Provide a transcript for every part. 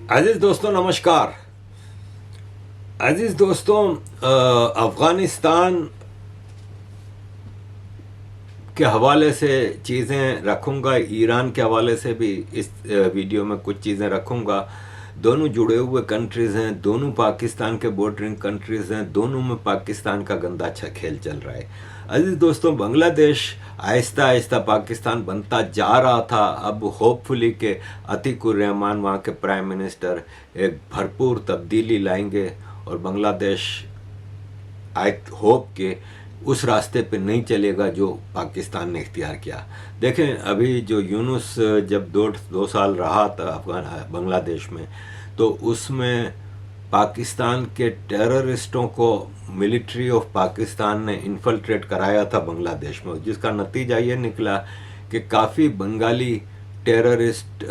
अजीज दोस्तों नमस्कार। अजीज दोस्तों, अफ़गानिस्तान के हवाले से चीज़ें रखूँगा, ईरान के हवाले से भी इस वीडियो में कुछ चीज़ें रखूँगा। दोनों जुड़े हुए कंट्रीज़ हैं, दोनों पाकिस्तान के बॉर्डरिंग कंट्रीज़ हैं, दोनों में पाकिस्तान का गंदा अच्छा खेल चल रहा है। अजीज दोस्तों, बांग्लादेश आहिस्ता आहिस्ता पाकिस्तान बनता जा रहा था। अब होपफुली के अतीकुर रहमान वहाँ के प्राइम मिनिस्टर एक भरपूर तब्दीली लाएंगे और बांग्लादेश आई होप के उस रास्ते पे नहीं चलेगा जो पाकिस्तान ने इख्तियार किया। देखें, अभी जो यूनुस जब दो साल रहा था बांग्लादेश में, तो उसमें पाकिस्तान के टेररिस्टों को मिलिट्री ऑफ पाकिस्तान ने इन्फिल्ट्रेट कराया था बांग्लादेश में, जिसका नतीजा ये निकला कि काफ़ी बंगाली टेररिस्ट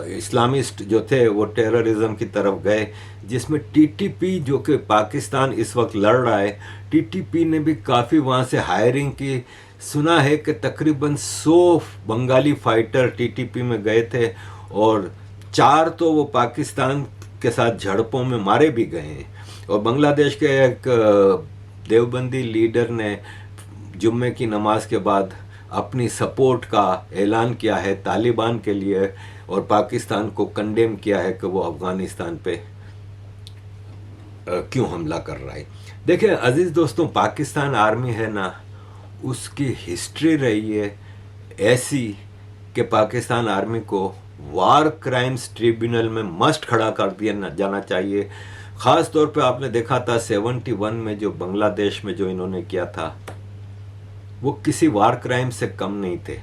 इस्लामिस्ट जो थे वो टेररिज्म की तरफ गए, जिसमें टीटीपी जो कि पाकिस्तान इस वक्त लड़ रहा है, टीटीपी ने भी काफ़ी वहाँ से हायरिंग की। सुना है कि तकरीबन 100 बंगाली फाइटर टीटीपी में गए थे और 4 तो वो पाकिस्तान के साथ झड़पों में मारे भी गए हैं। और बांग्लादेश के एक देवबंदी लीडर ने जुम्मे की नमाज के बाद अपनी सपोर्ट का ऐलान किया है तालिबान के लिए और पाकिस्तान को कंडेम किया है कि वो अफ़गानिस्तान पे क्यों हमला कर रहा है। देखिए अजीज़ दोस्तों, पाकिस्तान आर्मी है ना, उसकी हिस्ट्री रही है ऐसी कि पाकिस्तान आर्मी को वार क्राइम्स ट्रिब्यूनल में मस्ट खड़ा कर दिया जाना चाहिए। ख़ास तौर पे आपने देखा था 71 में जो बांग्लादेश में जो इन्होंने किया था वो किसी वार क्राइम से कम नहीं थे।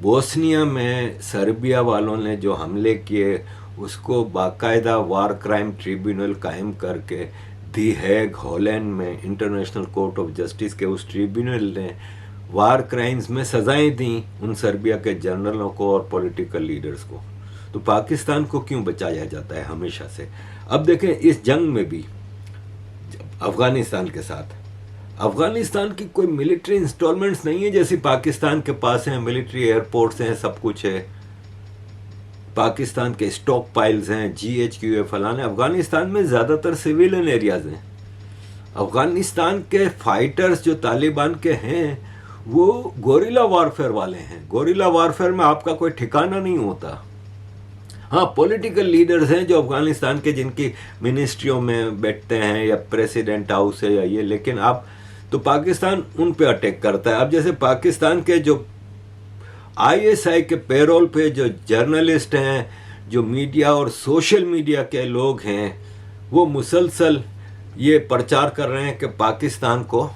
बोस्निया में सर्बिया वालों ने जो हमले किए उसको बाकायदा वार क्राइम ट्रिब्यूनल कायम करके दी हैग हॉलैंड में इंटरनेशनल कोर्ट ऑफ जस्टिस के उस ट्रिब्यूनल ने वार क्राइम्स में सजाएं दी उन सर्बिया के जनरलों को और पॉलिटिकल लीडर्स को। तो पाकिस्तान को क्यों बचाया जाता है हमेशा से? अब देखें, इस जंग में भी अफगानिस्तान के साथ अफगानिस्तान की कोई मिलिट्री इंस्टॉलमेंट्स नहीं है जैसी पाकिस्तान के पास है। मिलिट्री एयरपोर्ट्स हैं, सब कुछ है, पाकिस्तान के स्टॉक पाइल्स हैं, GHQ फलाने। अफगानिस्तान में ज़्यादातर सिविलियन एरियाज हैं। अफगानिस्तान के फाइटर्स जो तालिबान के हैं वो गोरिल्ला वारफेयर वाले हैं। गोरिल्ला वारफेयर में आपका कोई ठिकाना नहीं होता। हाँ, पॉलिटिकल लीडर्स हैं जो अफगानिस्तान के जिनकी मिनिस्ट्रियों में बैठते हैं या प्रेसिडेंट हाउस है या ये, लेकिन आप तो पाकिस्तान उन पे अटैक करता है। अब जैसे पाकिस्तान के जो ISI के पेरोल पे जो जर्नलिस्ट हैं, जो मीडिया और सोशल मीडिया के लोग हैं, वो मुसलसल ये प्रचार कर रहे हैं कि पाकिस्तान को,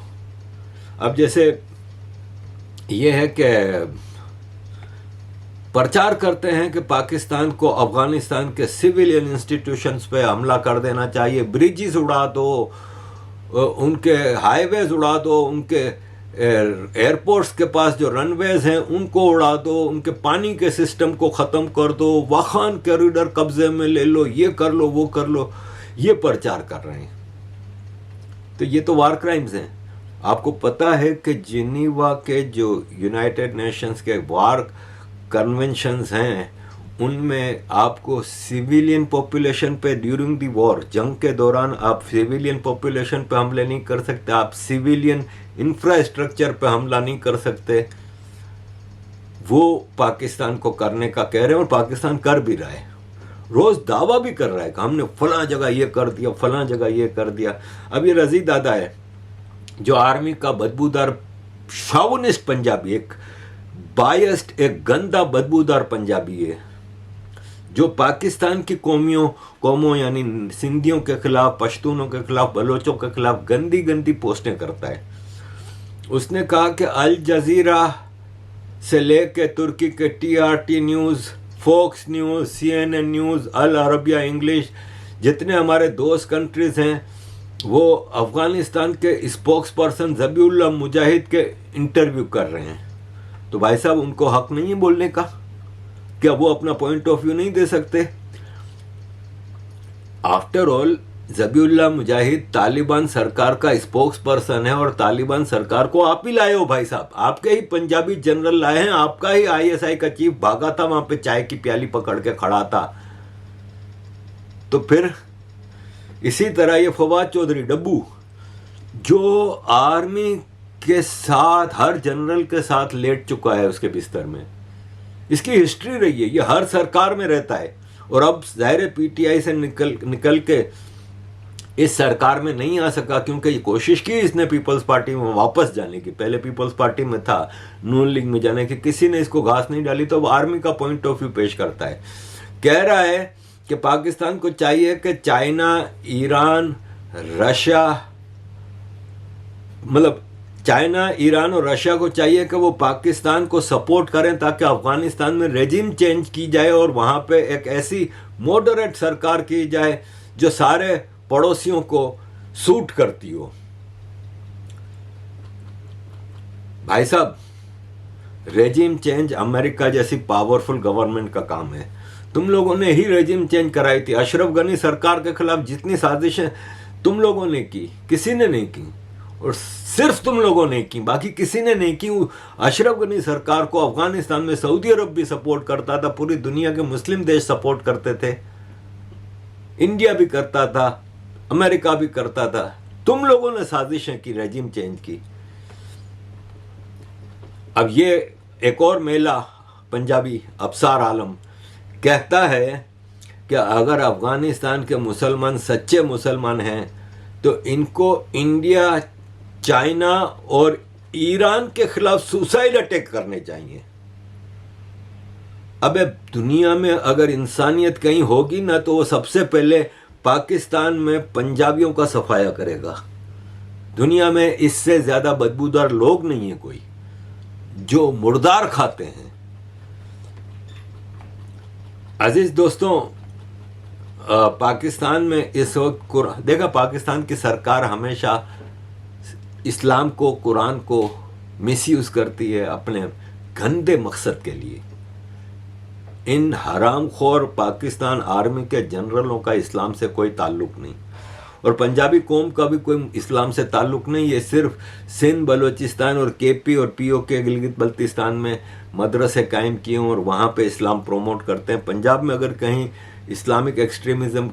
अब जैसे ये है कि प्रचार करते हैं कि पाकिस्तान को अफगानिस्तान के सिविलियन इंस्टीट्यूशंस पे हमला कर देना चाहिए, ब्रिजेस उड़ा दो, उनके हाईवेज उड़ा दो, उनके एयरपोर्ट्स के पास जो रनवेज हैं उनको उड़ा दो, उनके पानी के सिस्टम को ख़त्म कर दो, वाखान कॉरिडोर कब्जे में ले लो, ये कर लो वो कर लो, ये प्रचार कर रहे हैं। तो ये तो वार क्राइम्स हैं। आपको पता है कि जिनीवा के जो यूनाइटेड नेशंस के वार कन्वेंशंस हैं उनमें आपको सिविलियन पॉपुलेशन पे ड्यूरिंग दी वॉर, जंग के दौरान आप सिविलियन पॉपुलेशन पे हमले नहीं कर सकते, आप सिविलियन इंफ्रास्ट्रक्चर पे हमला नहीं कर सकते। वो पाकिस्तान को करने का कह रहे हैं और पाकिस्तान कर भी रहा है, रोज़ दावा भी कर रहा है कि हमने फलां जगह ये कर दिया, फलां जगह ये कर दिया। अब ये रज़ी दादा है जो आर्मी का बदबूदार शॉविनिस्ट पंजाबी, एक बायस्ड, एक गंदा बदबूदार पंजाबी है जो पाकिस्तान की कौमों यानी सिंधियों के खिलाफ, पश्तूनों के खिलाफ, बलोचों के खिलाफ गंदी गंदी पोस्टें करता है। उसने कहा कि अल जजीरा से लेके तुर्की के TRT news, Fox news, CNN news, Al Arabiya English, जितने हमारे दोस्त कंट्रीज़ हैं वो अफ़गानिस्तान के स्पोक्स पर्सन ज़बीउल्लाह मुजाहिद के इंटरव्यू कर रहे हैं। तो भाई साहब, उनको हक नहीं है बोलने का? क्या वो अपना पॉइंट ऑफ व्यू नहीं दे सकते? आफ्टर ऑल ज़बीउल्लाह मुजाहिद तालिबान सरकार का स्पोक्स पर्सन है और तालिबान सरकार को आप ही लाए हो भाई साहब, आपके ही पंजाबी जनरल लाए हैं, आपका ही ISI का चीफ भागा था वहां पे, चाय की प्याली पकड़ के खड़ा था। तो फिर इसी तरह ये फवाद चौधरी डब्बू जो आर्मी के साथ, हर जनरल के साथ लेट चुका है उसके बिस्तर में, इसकी हिस्ट्री रही है, ये हर सरकार में रहता है। और अब ज़ाहिर है पीटीआई से निकल के इस सरकार में नहीं आ सका, क्योंकि ये कोशिश की इसने पीपल्स पार्टी में वापस जाने की, पहले पीपल्स पार्टी में था, नून लीग में जाने की, किसी ने इसको घास नहीं डाली। तो वो आर्मी का पॉइंट ऑफ व्यू पेश करता है, कह रहा है कि पाकिस्तान को चाहिए कि चाइना, ईरान, रशिया, मतलब चाइना, ईरान और रशिया को चाहिए कि वो पाकिस्तान को सपोर्ट करें ताकि अफगानिस्तान में रेजिम चेंज की जाए और वहाँ पे एक ऐसी मॉडरेट सरकार की जाए जो सारे पड़ोसियों को सूट करती हो। भाई साहब, रेजिम चेंज अमेरिका जैसी पावरफुल गवर्नमेंट का काम है। तुम लोगों ने ही रेजिम चेंज कराई थी। अशरफ गनी सरकार के खिलाफ जितनी साजिशें तुम लोगों ने की, किसी ने नहीं की, और सिर्फ तुम लोगों ने की, बाकी किसी ने नहीं की। अशरफ गनी सरकार को अफगानिस्तान में सऊदी अरब भी सपोर्ट करता था, पूरी दुनिया के मुस्लिम देश सपोर्ट करते थे, इंडिया भी करता था, अमेरिका भी करता था। तुम लोगों ने साजिशें की, रेजिम चेंज की। अब ये एक और मेला पंजाबी अफसार आलम कहता है कि अगर अफगानिस्तान के मुसलमान सच्चे मुसलमान हैं तो इनको इंडिया, चाइना और ईरान के खिलाफ सुसाइड अटैक करने चाहिए। अबे दुनिया में अगर इंसानियत कहीं होगी ना तो वो सबसे पहले पाकिस्तान में पंजाबियों का सफाया करेगा। दुनिया में इससे ज्यादा बदबूदार लोग नहीं है कोई, जो मुर्दार खाते हैं। अजीज दोस्तों, पाकिस्तान में इस वक्त देखा, पाकिस्तान की सरकार हमेशा इस्लाम को, कुरान को मिसयूज करती है अपने गंदे मकसद के लिए। इन हरामखोर पाकिस्तान आर्मी के जनरलों का इस्लाम से कोई ताल्लुक नहीं, और पंजाबी कौम का भी कोई इस्लाम से ताल्लुक नहीं। ये सिर्फ सिंध, बलोचिस्तान और केपी और पीओके गिलगित बल्तिस्तान में मदरसे कायम किए और वहाँ पे इस्लाम प्रोमोट करते हैं। पंजाब में अगर कहीं इस्लामिक एक्सट्रीमिज़म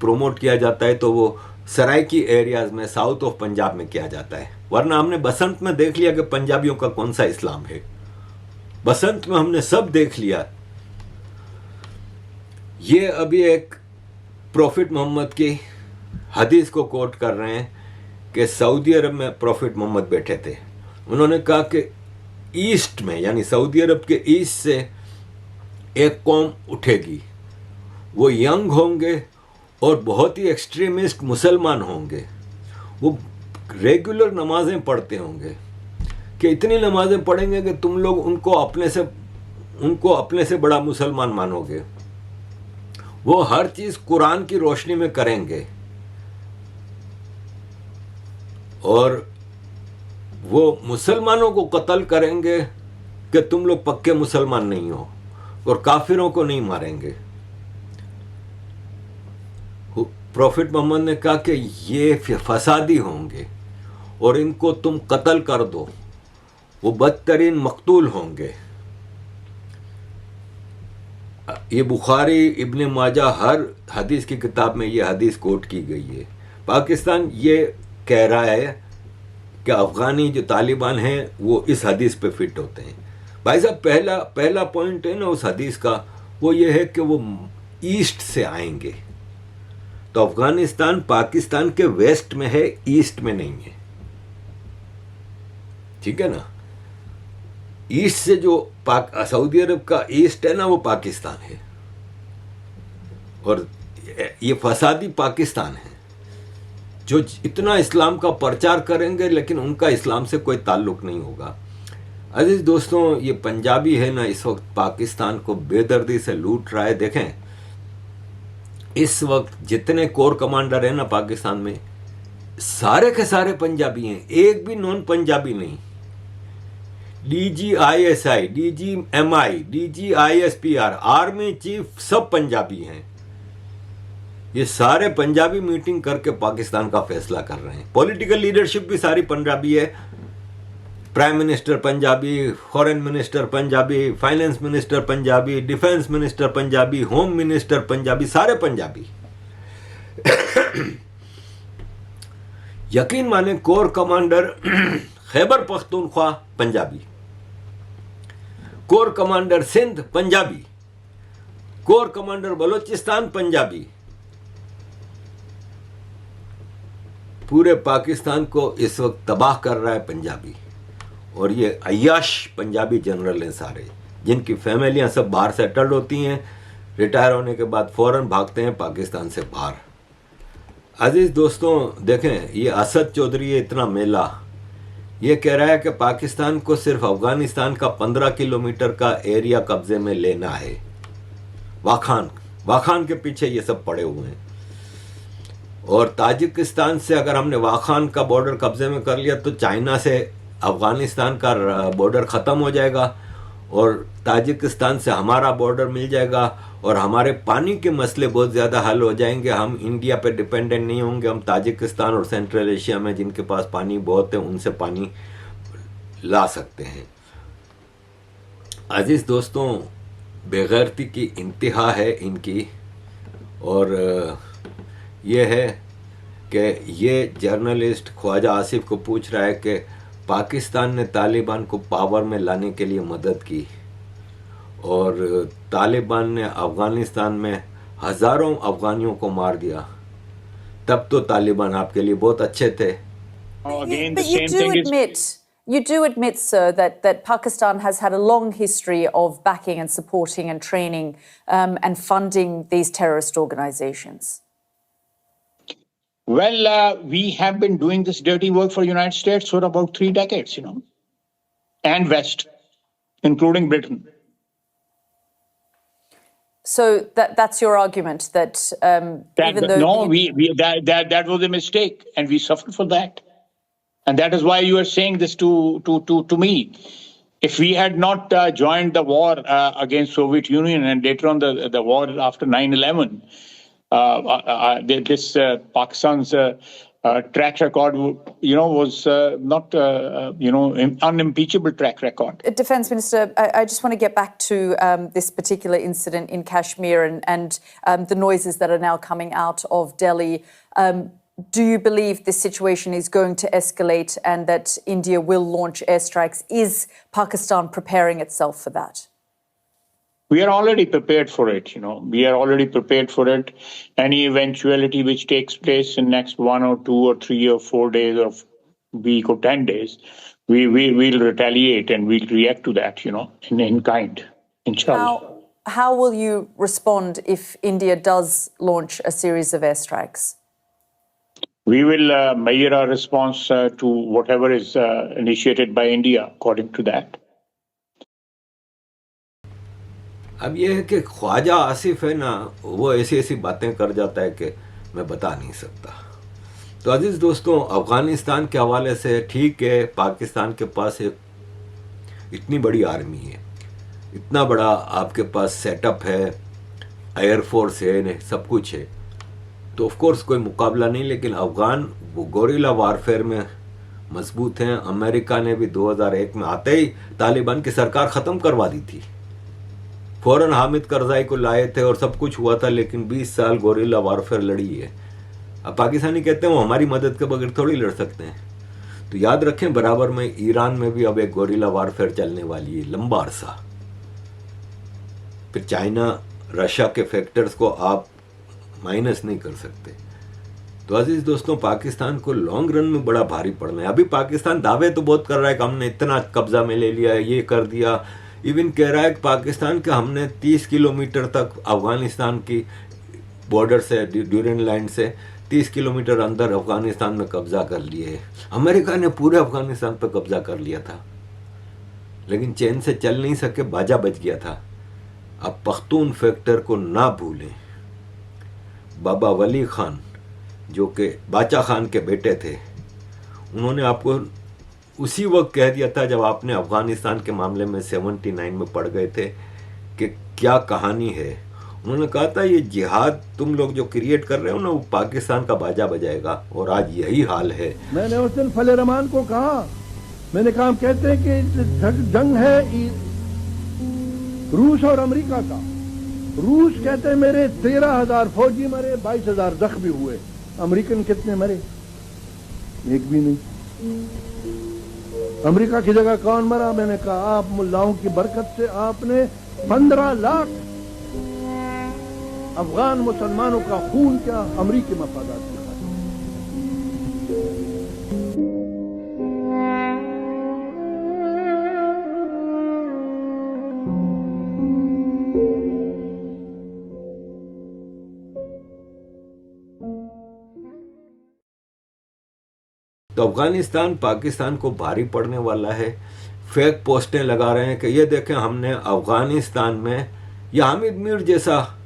प्रोमोट किया जाता है तो वो सराइकी एरियाज़ में, साउथ ऑफ पंजाब में किया जाता है। वरना हमने बसंत में देख लिया कि पंजाबियों का कौन सा इस्लाम है। बसंत में हमने सब देख लिया। ये अभी एक प्रॉफिट मोहम्मद की हदीस को कोट कर रहे हैं कि सऊदी अरब में प्रॉफिट मोहम्मद बैठे थे। उन्होंने कहा कि ईस्ट में, यानी सऊदी अरब के ईस्ट से एक कौम उठेगी, वो यंग होंगे और बहुत ही एक्सट्रीमिस्ट मुसलमान होंगे। वो रेगुलर नमाजें पढ़ते होंगे कि इतनी नमाजें पढ़ेंगे कि तुम लोग उनको अपने से बड़ा मुसलमान मानोगे। वो हर चीज़ कुरान की रोशनी में करेंगे और वो मुसलमानों को कत्ल करेंगे कि तुम लोग पक्के मुसलमान नहीं हो, और काफिरों को नहीं मारेंगे। प्रॉफिट मोहम्मद ने कहा कि ये फसादी होंगे और इनको तुम कत्ल कर दो, वो बदतरीन मकतूल होंगे। ये बुखारी, इब्ने माजा, हर हदीस की किताब में ये हदीस कोट की गई है। पाकिस्तान ये कह रहा है कि अफ़गानी जो तालिबान हैं वो इस हदीस पे फिट होते हैं। भाई साहब, पहला पॉइंट है ना उस हदीस का, वो ये है कि वो ईस्ट से आएंगे। तो अफ़गानिस्तान पाकिस्तान के वेस्ट में है, ईस्ट में नहीं है। ठीक है ना? ईस्ट से जो सऊदी अरब का ईस्ट है ना, वो पाकिस्तान है, और ये फसादी पाकिस्तान है जो इतना इस्लाम का प्रचार करेंगे लेकिन उनका इस्लाम से कोई ताल्लुक नहीं होगा। अजीज दोस्तों, ये पंजाबी है ना, इस वक्त पाकिस्तान को बेदर्दी से लूट रहा है। देखें, इस वक्त जितने कोर कमांडर हैं ना पाकिस्तान में, सारे के सारे पंजाबी हैं, एक भी नॉन पंजाबी नहीं। DGISI, DGMI, DGISPR, army chief सब पंजाबी हैं। ये सारे पंजाबी मीटिंग करके पाकिस्तान का फैसला कर रहे हैं। पॉलिटिकल लीडरशिप भी सारी पंजाबी है। Prime minister Punjabi, foreign minister Punjabi, finance minister Punjabi, defence minister Punjabi, home minister Punjabi, सारे पंजाबी। यकीन माने corps commander Khyber Pakhtunkhwa Punjabi, corps commander Sindh Punjabi, corps commander Balochistan Punjabi, पूरे पाकिस्तान को इस वक्त तबाह कर रहा है पंजाबी। और ये अय्याश पंजाबी जनरल हैं सारे, जिनकी फैमिलियां सब बाहर सेटल्ड होती हैं, रिटायर होने के बाद फौरन भागते हैं पाकिस्तान से बाहर। अजीज दोस्तों देखें, ये असद चौधरी इतना मेला, ये कह रहा है कि पाकिस्तान को सिर्फ अफगानिस्तान का 15 किलोमीटर का एरिया कब्जे में लेना है। वाखान के पीछे ये सब पड़े हुए हैं। और ताजिकिस्तान से अगर हमने वाखान का बॉर्डर कब्जे में कर लिया तो चाइना से अफगानिस्तान का बॉर्डर ख़त्म हो जाएगा और ताजिकिस्तान से हमारा बॉर्डर मिल जाएगा और हमारे पानी के मसले बहुत ज़्यादा हल हो जाएंगे। हम इंडिया पे डिपेंडेंट नहीं होंगे, हम ताजिकिस्तान और सेंट्रल एशिया में जिनके पास पानी बहुत है उनसे पानी ला सकते हैं। अजीज़ दोस्तों, बेगैरती की इंतहा है इनकी। और ये है कि ये जर्नलिस्ट ख्वाजा आसिफ को पूछ रहा है कि पाकिस्तान ने तालिबान को पावर में लाने के लिए मदद की और तालिबान ने अफ़गानिस्तान में हज़ारों अफ़गानियों को मार दिया, तब तो तालिबान आपके लिए बहुत अच्छे थे। You do admit, sir, that Pakistan has had a long history of backing and supporting and training and funding these terrorist organizations. Well, we have been doing this dirty work for the United States for about 3 decades, and West, including Britain. So that's your argument that even though that was a mistake, and we suffered for that, and that is why you are saying this to me. If we had not joined the war against Soviet Union and later on the war after 9/11. This Pakistan's track record, was not, unimpeachable track record. Defence Minister, I just want to get back to this particular incident in Kashmir and the noises that are now coming out of Delhi. Do you believe this situation is going to escalate and that India will launch airstrikes? Is Pakistan preparing itself for that? We are already prepared for it, We are already prepared for it. Any eventuality which takes place in next 1 or 2 or 3 or 4 days or week or 10 days, we will retaliate and we'll react to that, in kind, inshallah. How will you respond if India does launch a series of airstrikes? We will measure our response to whatever is initiated by India according to that. अब ये है कि ख्वाजा आसिफ है ना, वो ऐसी ऐसी बातें कर जाता है कि मैं बता नहीं सकता। तो अजीज़ दोस्तों, अफ़गानिस्तान के हवाले से ठीक है, पाकिस्तान के पास एक इतनी बड़ी आर्मी है, इतना बड़ा आपके पास सेटअप है, एयरफोर्स है, सब कुछ है, तो ऑफ कोर्स कोई मुकाबला नहीं। लेकिन अफ़गान वो गोरिल्ला वारफेयर में मजबूत हैं। अमेरिका ने भी 2001 में आते ही तालिबान की सरकार ख़त्म करवा दी थी, फ़ौरन हामिद करज़ाई को लाए थे और सब कुछ हुआ था, लेकिन 20 साल गोरिल्ला वारफेयर लड़ी है। अब पाकिस्तानी कहते हैं वो हमारी मदद के बगैर थोड़ी लड़ सकते हैं। तो याद रखें, बराबर में ईरान में भी अब एक गोरिल्ला वारफेयर चलने वाली है लंबा अरसा। फिर चाइना, रशिया के फैक्टर्स को आप माइनस नहीं कर सकते। तो अजीज़ दोस्तों, पाकिस्तान को लॉन्ग रन में बड़ा भारी पड़ना है। अभी पाकिस्तान दावे तो बहुत कर रहा है कि हमने इतना कब्जा में ले लिया है, ये कर दिया, इवन कह रहा है कि पाकिस्तान के हमने 30 किलोमीटर तक अफ़गानिस्तान की बॉर्डर से, ड्यूरेंट लाइन से 30 किलोमीटर अंदर अफ़गानिस्तान में कब्जा कर लिए। अमेरिका ने पूरे अफ़गानिस्तान पर कब्जा कर लिया था, लेकिन चैन से चल नहीं सके, बाजा बच गया था। अब पख्तून फैक्टर को ना भूलें। बाबा वली खान, जो कि बाचा खान के बेटे थे, उन्होंने आपको उसी वक्त कह दिया था जब आपने अफ़गानिस्तान के मामले में 79 में पड़ गए थे कि क्या कहानी है। उन्होंने कहा था ये जिहाद तुम लोग जो क्रिएट कर रहे हो ना, वो पाकिस्तान का बाजा बजाएगा, और आज यही हाल है। मैंने उस दिन फले रहमान को कहा, मैंने कहा हम कहते हैं कि जंग है रूस और अमेरिका का, रूस कहते हैं मेरे 13,000 फौजी मरे, 22,000 जख्मी हुए। अमेरिकन कितने मरे? एक भी नहीं। अमेरिका की जगह कौन मरा? मैंने कहा आप मुल्लाओं की बरकत से आपने 15 लाख अफगान मुसलमानों का खून क्या अमरीकी मफादात के खातिर। तो अफगानिस्तान पाकिस्तान को भारी पड़ने वाला है। फेक पोस्टें लगा रहे हैं कि ये देखें हमने अफगानिस्तान में, या हामिद मीर जैसा,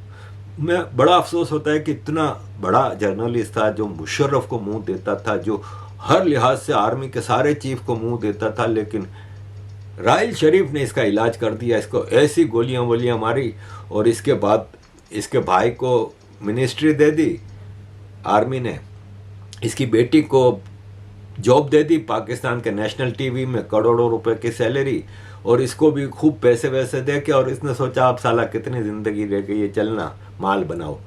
मैं बड़ा अफसोस होता है कि इतना बड़ा जर्नलिस्ट था जो मुशर्रफ को मुंह देता था, जो हर लिहाज से आर्मी के सारे चीफ को मुंह देता था, लेकिन राहिल शरीफ ने इसका इलाज कर दिया। इसको ऐसी गोलियां वोलियां मारी और इसके बाद इसके भाई को मिनिस्ट्री दे दी आर्मी ने, इसकी बेटी को जॉब दे दी पाकिस्तान के नेशनल टीवी में, करोड़ों रुपए की सैलरी, और इसको भी खूब पैसे वैसे दे के, और इसने सोचा अब साला कितनी जिंदगी रह गई है, चलना माल बनाओ।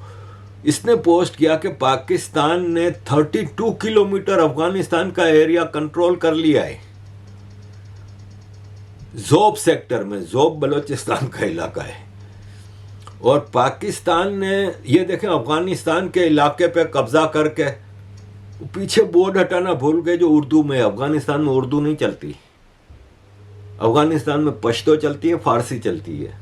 इसने पोस्ट किया कि पाकिस्तान ने 32 किलोमीटर अफगानिस्तान का एरिया कंट्रोल कर लिया है। जोब सेक्टर में, जोब बलोचिस्तान का इलाका है, और पाकिस्तान ने ये देखें अफगानिस्तान के इलाके पे कब्जा करके पीछे बोर्ड हटाना भूल गए जो उर्दू में। अफगानिस्तान में उर्दू नहीं चलती, अफगानिस्तान में पश्तो चलती है, फारसी चलती है,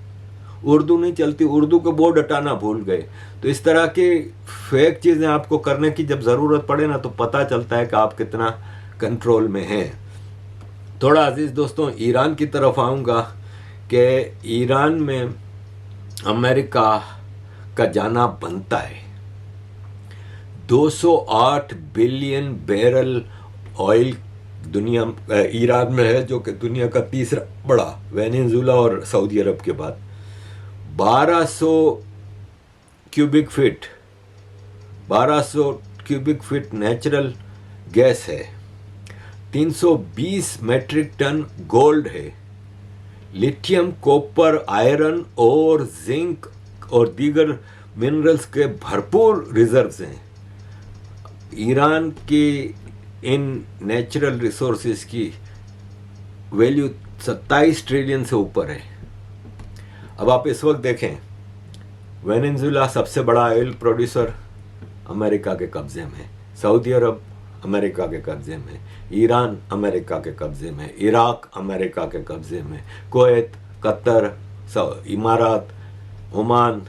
उर्दू नहीं चलती। उर्दू के बोर्ड हटाना भूल गए। तो इस तरह की फेक चीज़ें आपको करने की जब ज़रूरत पड़े ना, तो पता चलता है कि आप कितना कंट्रोल में हैं। थोड़ा अजीज़ दोस्तों ईरान की तरफ आऊँगा कि ईरान में अमेरिका का जाना बनता है। 208 बिलियन बैरल ऑयल दुनिया ईरान में है, जो कि दुनिया का तीसरा बड़ा, वेनेजुला और सऊदी अरब के बाद। 1200 क्यूबिक फीट नेचुरल गैस है, 320 मेट्रिक टन गोल्ड है, लिथियम, कॉपर, आयरन और जिंक और दीगर मिनरल्स के भरपूर रिजर्व्स हैं। ईरान की इन नेचुरल रिसोर्सेज की वैल्यू 27 ट्रिलियन से ऊपर है। अब आप इस वक्त देखें, वेनेजुला सबसे बड़ा ऑयल प्रोड्यूसर अमेरिका के कब्जे में, सऊदी अरब अमेरिका के कब्जे में, ईरान अमेरिका के कब्जे में, इराक अमेरिका के कब्जे में, कुवैत, कतर, इमारात, ओमान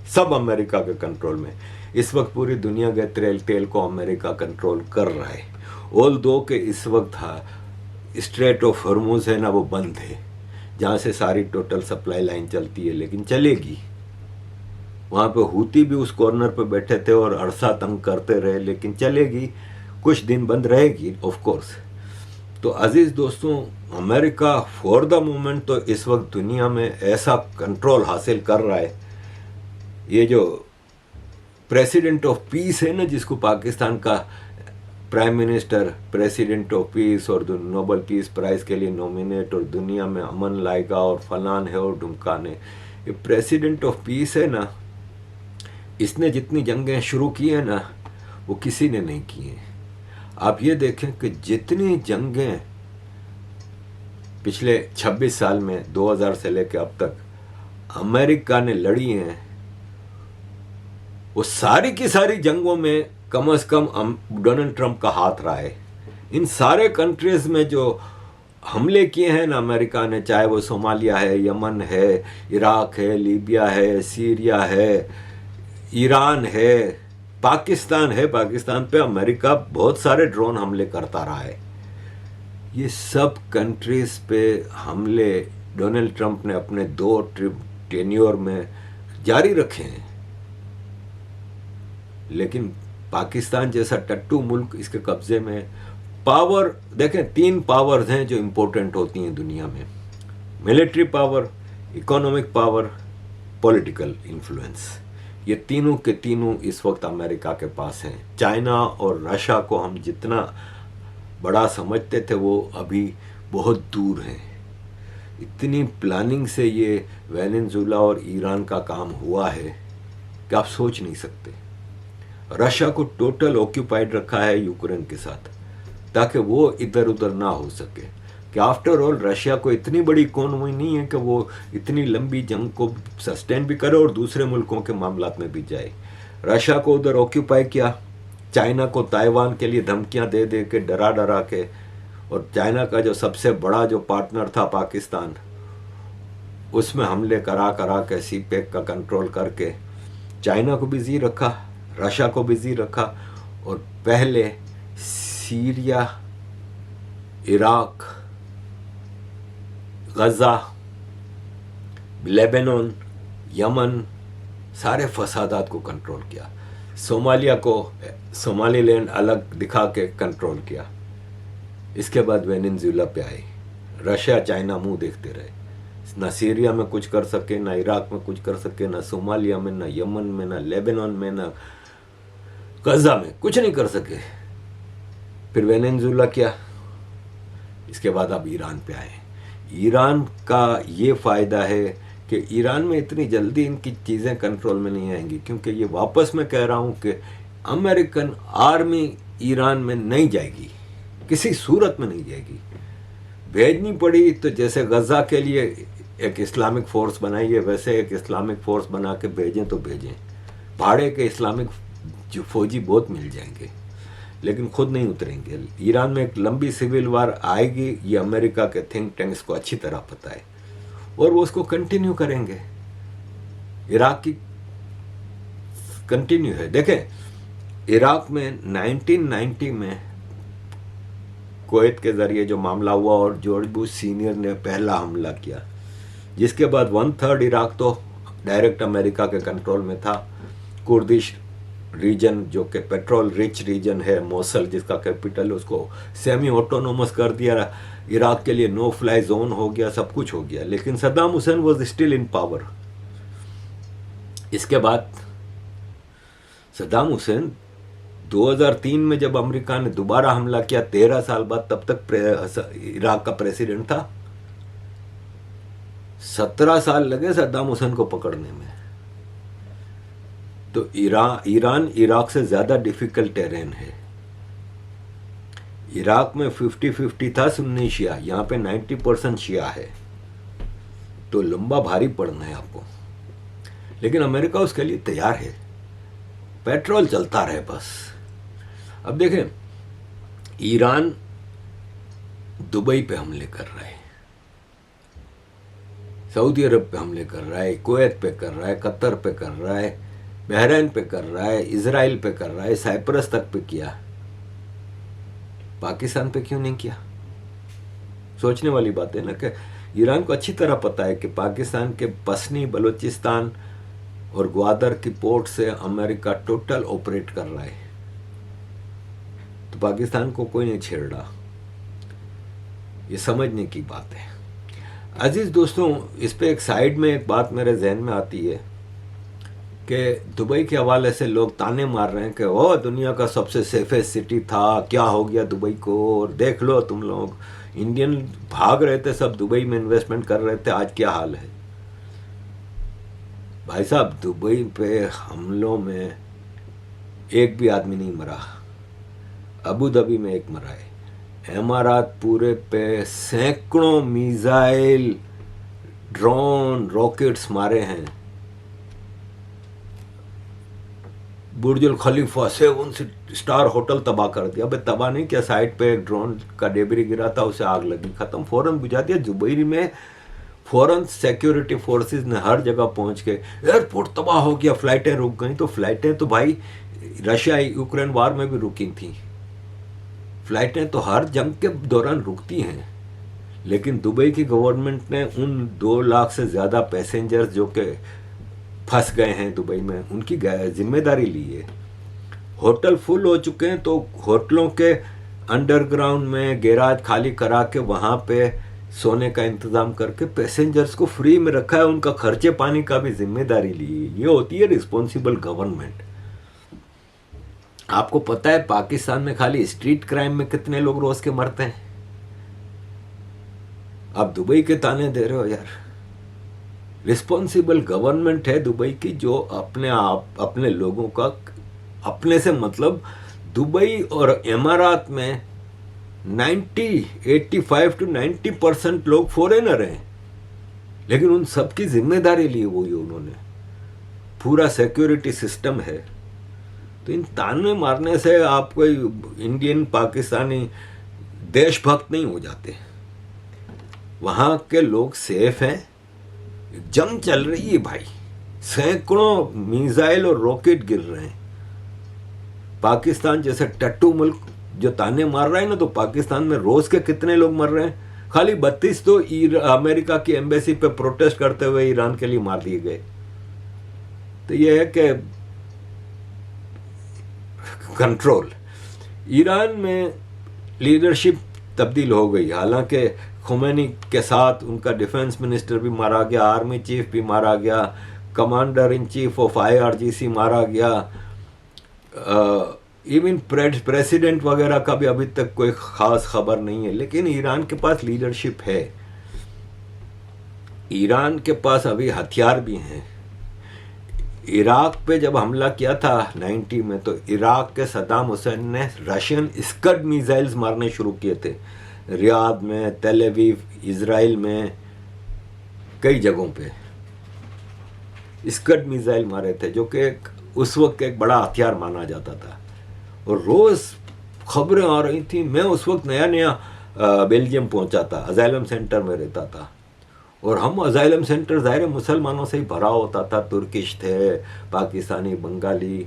सब अमेरिका के कंट्रोल में। इस वक्त पूरी दुनिया के तेल को अमेरिका कंट्रोल कर रहा है। ऑल दो के इस वक्त स्ट्रेट ऑफ हॉर्मुज है ना, वो बंद है, जहाँ से सारी टोटल सप्लाई लाइन चलती है, लेकिन चलेगी। वहाँ पे हूती भी उस कॉर्नर पे बैठे थे और अरसा तंग करते रहे, लेकिन चलेगी, कुछ दिन बंद रहेगी ऑफ कोर्स। तो अजीज़ दोस्तों, अमेरिका फॉर द मोमेंट तो इस वक्त दुनिया में ऐसा कंट्रोल हासिल कर रहा है। ये जो प्रेसिडेंट ऑफ पीस है ना, जिसको पाकिस्तान का prime minister president of peace और नोबेल पीस प्राइज़ के लिए नॉमिनेट, और दुनिया में अमन लाएगा और फलान है और ढुमकान है, ये प्रेसिडेंट ऑफ पीस है ना, इसने जितनी जंगें शुरू की हैं ना, वो किसी ने नहीं की हैं। आप ये देखें कि जितनी जंगें पिछले 26 साल में 2000 से लेकर अब तक अमेरिका ने लड़ी हैं, वो सारी की सारी जंगों में कम से कम डोनाल्ड ट्रंप का हाथ रहा है। इन सारे कंट्रीज में जो हमले किए हैं ना अमेरिका ने, चाहे वो सोमालिया है, यमन है, इराक है, लीबिया है, सीरिया है, ईरान है, पाकिस्तान है, पाकिस्तान पे अमेरिका बहुत सारे ड्रोन हमले करता रहा है। ये सब कंट्रीज पे हमले डोनाल्ड ट्रंप ने अपने 2 ट्रिप टेन्योर में जारी रखे हैं, लेकिन पाकिस्तान जैसा टट्टू मुल्क इसके कब्जे में। पावर देखें, 3 पावर्स हैं जो इम्पोर्टेंट होती हैं दुनिया में: military power, economic power, political influence. ये तीनों के तीनों इस वक्त अमेरिका के पास हैं। चाइना और रशिया को हम जितना बड़ा समझते थे वो अभी बहुत दूर हैं। इतनी प्लानिंग से ये वेनेजुएला और ईरान का काम हुआ है कि आप सोच नहीं सकते। रशिया को टोटल ऑक्यूपाइड रखा है यूक्रेन के साथ, ताकि वो इधर उधर ना हो सके। कि आफ्टर ऑल रशिया को इतनी बड़ी इकोनॉमी नहीं है कि वो इतनी लंबी जंग को सस्टेन भी करे और दूसरे मुल्कों के मामलात में भी जाए। रशिया को उधर ऑक्यूपाई किया, चाइना को ताइवान के लिए धमकियां दे दे के, डरा डरा के, और चाइना का जो सबसे बड़ा जो पार्टनर था पाकिस्तान, उसमें हमले करा करा के सीपेक का कंट्रोल करके चाइना को बिजी रखा, रशिया को बिजी रखा। और पहले सीरिया, इराक, गजा, लेबनान, यमन, सारे फसादात को कंट्रोल किया। सोमालिया को, सोमालीलैंड अलग दिखा के कंट्रोल किया। इसके बाद वेनेजुएला पे आए। रशिया चाइना मुंह देखते रहे, ना सीरिया में कुछ कर सके, ना इराक में कुछ कर सके, ना सोमालिया में, ना यमन में, ना लेबनान में, ना गजा में, कुछ नहीं कर सके। फिर वेनेजुएला किया, इसके बाद अब ईरान पे आए। ईरान का ये फ़ायदा है कि ईरान में इतनी जल्दी इनकी चीज़ें कंट्रोल में नहीं आएंगी, क्योंकि ये वापस मैं कह रहा हूँ कि अमेरिकन आर्मी ईरान में नहीं जाएगी, किसी सूरत में नहीं जाएगी। भेजनी पड़ी तो जैसे गजा के लिए एक इस्लामिक फ़ोर्स बनाई है, वैसे एक इस्लामिक फ़ोर्स बना के भेजें तो भेजें। भाड़े के इस्लामिक जो फौजी बहुत मिल जाएंगे, लेकिन खुद नहीं उतरेंगे। ईरान में एक लंबी सिविल वार आएगी, ये अमेरिका के थिंक टैंक्स को अच्छी तरह पता है, और वो उसको कंटिन्यू करेंगे। इराक की कंटिन्यू है। देखें, इराक में 1990 में कुवैत के ज़रिए जो मामला हुआ और जॉर्ज बुश सीनियर ने पहला हमला किया, जिसके बाद 1/3 इराक तो डायरेक्ट अमेरिका के कंट्रोल में था। कुर्दिश रीजन जो कि पेट्रोल रिच रीजन है, मोसल जिसका कैपिटल है, उसको सेमी ऑटोनोमस कर दिया। इराक के लिए नो फ्लाई जोन हो गया, सब कुछ हो गया, लेकिन Saddam Hussain was still in power. इसके बाद सद्दाम हुसैन 2003 में जब अमेरिका ने दोबारा हमला किया, 13 साल बाद, तब तक इराक का प्रेसिडेंट था। 17 साल लगे सद्दाम हुसैन को पकड़ने में। तो ईरान इराक से ज़्यादा डिफ़िकल्ट टेरेन है। इराक में 50-50 था सुन्नी शिया, यहाँ पे 90% शिया है, तो लंबा भारी पड़ना है आपको। लेकिन अमेरिका उसके लिए तैयार है, पेट्रोल चलता रहे बस। अब देखें, ईरान दुबई पे हमले कर रहा है, सऊदी अरब पे हमले कर रहा है, कुवैत पे कर रहा है, कतर पे कर रहा है, बहरीन पे कर रहा है, इजराइल पे कर रहा है, साइप्रस तक पे किया। पाकिस्तान पे क्यों नहीं किया? सोचने वाली बात है ना, कि ईरान को अच्छी तरह पता है कि पाकिस्तान के पसनी, बलूचिस्तान और ग्वादर की पोर्ट से अमेरिका टोटल ऑपरेट कर रहा है, तो पाकिस्तान को कोई नहीं छेड़ रहा। ये समझने की बात है। अजीज दोस्तों, इस पे एक साइड में एक बात मेरे जहन में आती है कि दुबई के हवाले से लोग ताने मार रहे हैं कि वो दुनिया का सबसे सेफेस्ट सिटी था, क्या हो गया दुबई को, और देख लो तुम लोग, इंडियन भाग रहे थे, सब दुबई में इन्वेस्टमेंट कर रहे थे, आज क्या हाल है। भाई साहब, दुबई पे हमलों में एक भी आदमी नहीं मरा, अबू धाबी में एक मरा है। इमारात पूरे पे सैकड़ों मिसाइल, ड्रोन, रॉकेट्स मारे हैं। बुर्जुल खलीफा 7 स्टार होटल तबाह कर दिया। अबे तबाह नहीं किया, साइड पे एक ड्रोन का डेबरी गिरा था, उसे आग लगी, खत्म, फौरन बुझा दिया। दुबई में फौरन सिक्योरिटी फोर्सेस ने हर जगह पहुंच के, एयरपोर्ट तबाह हो गया, फ्लाइटें रुक गई। तो फ्लाइटें तो भाई रशिया यूक्रेन वार में भी रुकी थी, फ्लाइटें तो हर जंग के दौरान रुकती हैं। लेकिन दुबई की गवर्नमेंट ने उन 2 लाख से ज़्यादा पैसेंजर्स जो कि फंस गए हैं दुबई में, उनकी जिम्मेदारी ली है। होटल फुल हो चुके हैं, तो होटलों के अंडरग्राउंड में गैराज खाली करा के वहाँ पे सोने का इंतज़ाम करके पैसेंजर्स को फ्री में रखा है, उनका खर्चे पानी का भी जिम्मेदारी ली है। ये होती है रिस्पॉन्सिबल गवर्नमेंट। आपको पता है पाकिस्तान में खाली स्ट्रीट क्राइम में कितने लोग रोज के मरते हैं? आप दुबई के ताने दे रहे हो यार। रिस्पॉन्सिबल गवर्नमेंट है दुबई की, जो अपने लोगों का अपने से मतलब दुबई और इमारात में 85 to 90% लोग फॉरेनर हैं, लेकिन उन सबकी जिम्मेदारी ली हुई है उन्होंने। पूरा सिक्योरिटी सिस्टम है। तो इन ताने मारने से आप कोई इंडियन पाकिस्तानी देशभक्त नहीं हो जाते। वहाँ के लोग सेफ हैं। जंग चल रही है भाई, सैकड़ों मिसाइल और रॉकेट गिर रहे हैं। पाकिस्तान जैसे टट्टू मुल्क जो ताने मार रहा है ना, तो पाकिस्तान में रोज के कितने लोग मर रहे हैं। खाली 32 तो अमेरिका की एम्बेसी पे प्रोटेस्ट करते हुए ईरान के लिए मार दिए गए। तो ये है कि कंट्रोल। ईरान में लीडरशिप तब्दील हो गई। हालांकि खुमैनी के साथ उनका डिफेंस मिनिस्टर भी मारा गया, आर्मी चीफ भी मारा गया, commander in chief of IRGC मारा गया, इवन प्रेसिडेंट वगैरह का भी अभी तक कोई खास खबर नहीं है। लेकिन ईरान के पास लीडरशिप है, ईरान के पास अभी हथियार भी हैं। इराक पे जब हमला किया था 90 में, तो इराक के सद्दाम हुसैन ने रशियन स्कड मिसाइल्स मारने शुरू किए थे। रियाद में, तेल अवीव, इजराइल में, कई जगहों पे स्कड मिसाइल मारे थे, जो कि उस वक्त एक बड़ा हथियार माना जाता था। और रोज खबरें आ रही थी। मैं उस वक्त नया नया बेल्जियम पहुंचा था, अजाइलम सेंटर में रहता था। और हम अजाइलम सेंटर ज़ाहिर मुसलमानों से ही भरा होता था, तुर्किश थे, पाकिस्तानी, बंगाली।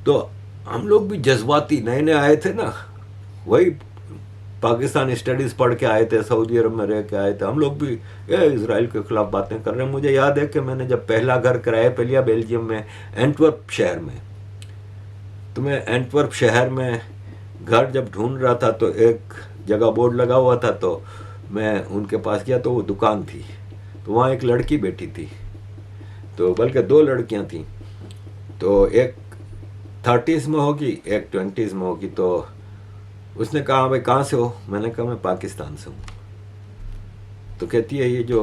तो हम लोग भी जज्बाती नए नए आए थे ना, वही पाकिस्तानी स्टडीज़ पढ़ के आए थे, सऊदी अरब में रह के आए थे। हम लोग भी इजराइल के खिलाफ बातें कर रहे हैं। मुझे याद है कि मैंने जब पहला घर किराए पे लिया बेल्जियम में, एंटवर्प शहर में, तो मैं एंटवर्प शहर में घर जब ढूंढ रहा था, तो एक जगह बोर्ड लगा हुआ था, तो मैं उनके पास गया, तो वो दुकान थी। तो वहाँ एक लड़की बैठी थी, तो बल्कि 2 लड़कियाँ थीं। तो एक 30s में होगी, एक 20s में होगी। तो उसने कहा, भाई कहाँ से हो? मैंने कहा, मैं पाकिस्तान से हूँ। तो कहती है, ये जो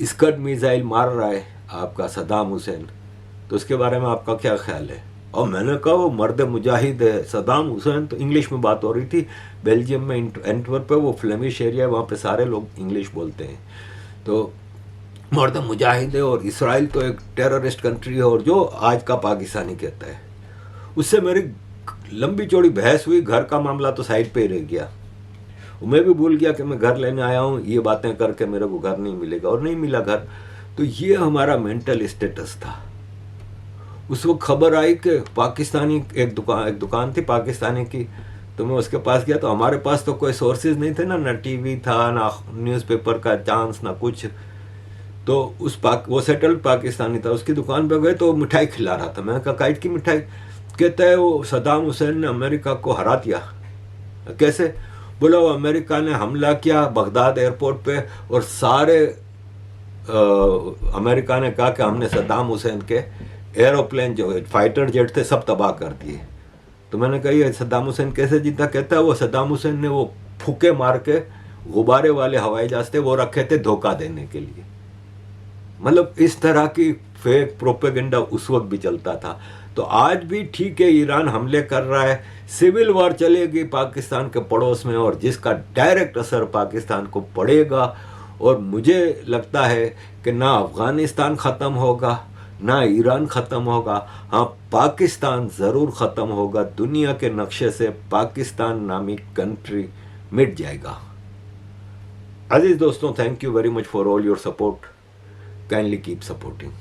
स्कड मिसाइल मार रहा है आपका सद्दाम हुसैन, तो उसके बारे में आपका क्या ख्याल है? और मैंने कहा, वो मर्द मुजाहिद है सद्दाम हुसैन। तो इंग्लिश में बात हो रही थी। बेल्जियम में एंटवर्प पे वो फ्लेमिश एरिया है, वहाँ पे सारे लोग इंग्लिश बोलते हैं। तो मर्द मुजाहिद है, और इसराइल तो एक टेररिस्ट कंट्री है, और जो आज का पाकिस्तानी कहता है। उससे मेरी लंबी चौड़ी बहस हुई। घर का मामला तो साइड पे ही रह गया। मैं भी भूल गया कि मैं घर लेने आया हूँ, ये बातें करके मेरे को घर नहीं मिलेगा, और नहीं मिला घर। तो ये हमारा मेंटल स्टेटस था। उस वक्त खबर आई कि पाकिस्तानी एक दुकान थी पाकिस्तानी की, तो मैं उसके पास गया। तो हमारे पास तो कोई सोर्सेज नहीं थे ना टीवी था, ना न्यूज़पेपर का चांस, ना कुछ। तो वो सेटल्ड पाकिस्तानी था, उसकी दुकान पे गए तो मिठाई खिला रहा था। मैंने कहा, काइट की मिठाई? कहता है, वो सद्दाम हुसैन ने अमेरिका को हरा दिया। कैसे? बोला, वो अमेरिका ने हमला किया बगदाद एयरपोर्ट पे, और सारे अमेरिका ने कहा कि हमने सद्दाम हुसैन के एरोप्लेन जो फाइटर जेट थे सब तबाह कर दिए। तो मैंने कहा, ये सद्दाम हुसैन कैसे जीता? कहता है, वो सद्दाम हुसैन ने वो फूके मार के गुब्बारे वाले हवाई जहाज थे, वो रखे थे धोखा देने के लिए। मतलब इस तरह की फेक प्रोपेगेंडा उस वक्त भी चलता था। तो आज भी ठीक है, ईरान हमले कर रहा है, सिविल वॉर चलेगी पाकिस्तान के पड़ोस में, और जिसका डायरेक्ट असर पाकिस्तान को पड़ेगा। और मुझे लगता है कि ना अफगानिस्तान ख़त्म होगा, ना ईरान ख़त्म होगा। हाँ, पाकिस्तान ज़रूर ख़त्म होगा। दुनिया के नक्शे से पाकिस्तान नामी कंट्री मिट जाएगा। अजीज़ दोस्तों, thank you very much for all your support. Kindly keep supporting.